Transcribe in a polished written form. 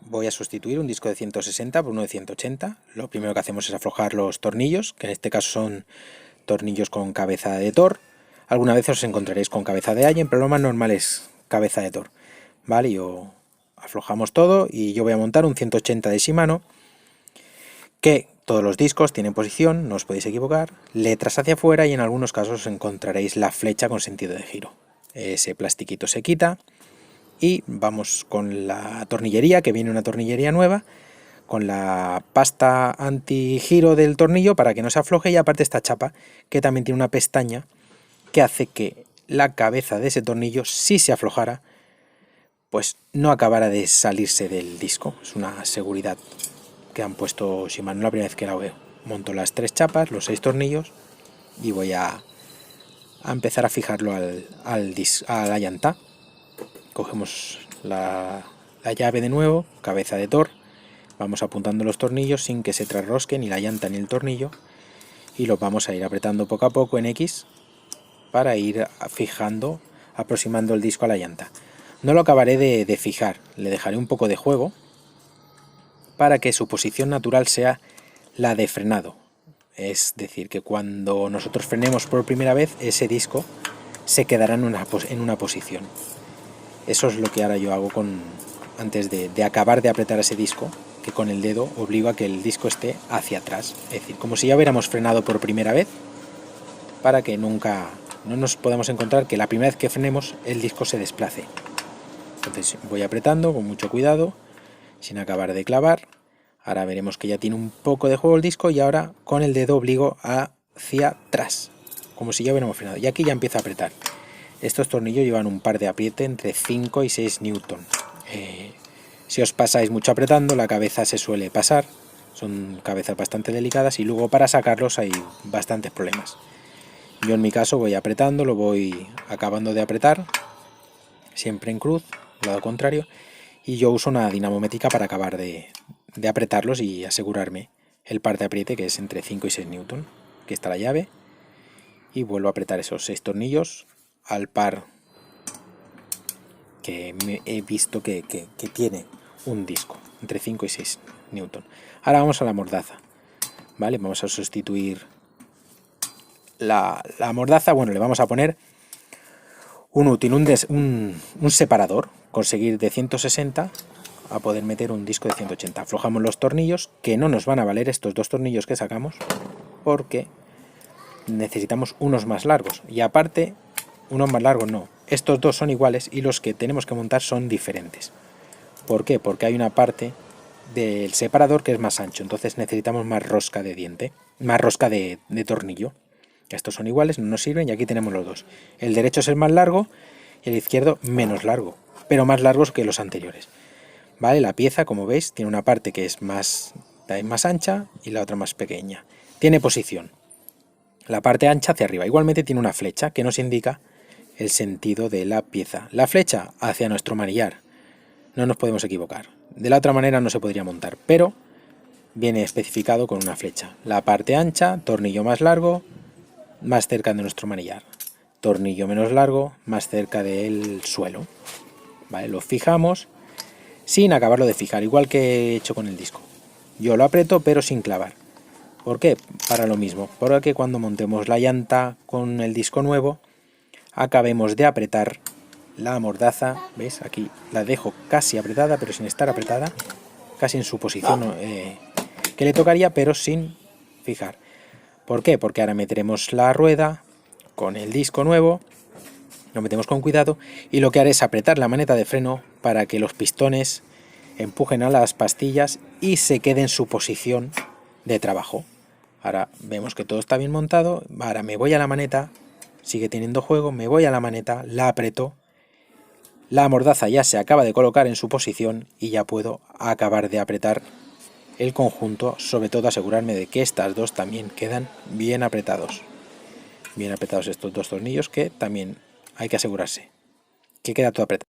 Voy a sustituir un disco de 160 por uno de 180. Lo primero que hacemos es aflojar los tornillos, que en este caso son tornillos con cabeza de Thor. Algunas veces os encontraréis con cabeza de Allen, pero lo más normal es cabeza de Thor. Vale, aflojamos todo y yo voy a montar un 180 de Shimano, que todos los discos tienen posición, no os podéis equivocar, letras hacia afuera y en algunos casos encontraréis la flecha con sentido de giro. Ese plastiquito se quita y vamos con la tornillería, que viene una tornillería nueva, con la pasta anti-giro del tornillo para que no se afloje, y aparte esta chapa que también tiene una pestaña que hace que la cabeza de ese tornillo, si se aflojara, pues no acabara de salirse del disco. Es una seguridad que han puesto Shimano, la primera vez que la veo. Monto las 3 chapas, los 6 tornillos y voy a empezar a fijarlo a la llanta. Cogemos la llave de nuevo, cabeza de Thor, vamos apuntando los tornillos sin que se trasrosque ni la llanta ni el tornillo, y los vamos a ir apretando poco a poco en X para ir fijando, aproximando el disco a la llanta. No lo acabaré de fijar, le dejaré un poco de juego para que su posición natural sea la de frenado. Es decir, que cuando nosotros frenemos por primera vez, ese disco se quedará en una posición. Eso es lo que ahora yo hago antes de acabar de apretar ese disco, que con el dedo obligo a que el disco esté hacia atrás. Es decir, como si ya hubiéramos frenado por primera vez, para que nunca no nos podamos encontrar que la primera vez que frenemos el disco se desplace. Entonces voy apretando con mucho cuidado, sin acabar de clavar. Ahora veremos que ya tiene un poco de juego el disco y ahora con el dedo obligo hacia atrás, como si ya hubiéramos frenado. Y aquí ya empiezo a apretar. Estos tornillos llevan un par de apriete entre 5 y 6 newton. Si os pasáis mucho apretando, la cabeza se suele pasar. Son cabezas bastante delicadas y luego para sacarlos hay bastantes problemas. Yo en mi caso voy apretando, lo voy acabando de apretar, siempre en cruz, lado contrario, y yo uso una dinamométrica para acabar de apretarlos y asegurarme el par de apriete, que es entre 5 y 6 newton. Aquí está la llave y vuelvo a apretar esos 6 tornillos al par que he visto que tiene un disco, entre 5 y 6 newton. Ahora vamos a la mordaza, ¿vale? Vamos a sustituir la mordaza. Bueno, le vamos a poner un útil, un separador, conseguir de 160 a poder meter un disco de 180. Aflojamos los tornillos, que no nos van a valer estos 2 tornillos que sacamos, porque necesitamos unos más largos, y aparte unos más largos no, estos 2 son iguales y los que tenemos que montar son diferentes. ¿Por qué? Porque hay una parte del separador que es más ancho, entonces necesitamos más rosca de diente, más rosca de tornillo. Estos son iguales, no nos sirven, y aquí tenemos los 2. El derecho es el más largo y el izquierdo menos largo, pero más largos que los anteriores. Vale, la pieza, como veis, tiene una parte que es más ancha y la otra más pequeña. Tiene posición. La parte ancha hacia arriba. Igualmente tiene una flecha que nos indica el sentido de la pieza. La flecha hacia nuestro manillar. No nos podemos equivocar. De la otra manera no se podría montar, pero viene especificado con una flecha. La parte ancha, tornillo más largo, más cerca de nuestro manillar. Tornillo menos largo, más cerca del suelo. Vale, lo fijamos sin acabarlo de fijar, igual que he hecho con el disco. Yo lo aprieto pero sin clavar. ¿Por qué? Para lo mismo, para que cuando montemos la llanta con el disco nuevo, acabemos de apretar la mordaza. ¿Veis? Aquí la dejo casi apretada, pero sin estar apretada, casi en su posición que le tocaría, pero sin fijar. ¿Por qué? Porque ahora meteremos la rueda con el disco nuevo, lo metemos con cuidado, y lo que haré es apretar la maneta de freno para que los pistones empujen a las pastillas y se quede en su posición de trabajo. Ahora vemos que todo está bien montado. Ahora me voy a la maneta, sigue teniendo juego, me voy a la maneta, la aprieto, la mordaza ya se acaba de colocar en su posición y ya puedo acabar de apretar el conjunto, sobre todo asegurarme de que estas 2 también quedan bien apretados. Bien apretados estos 2 tornillos, que también hay que asegurarse que queda todo apretado.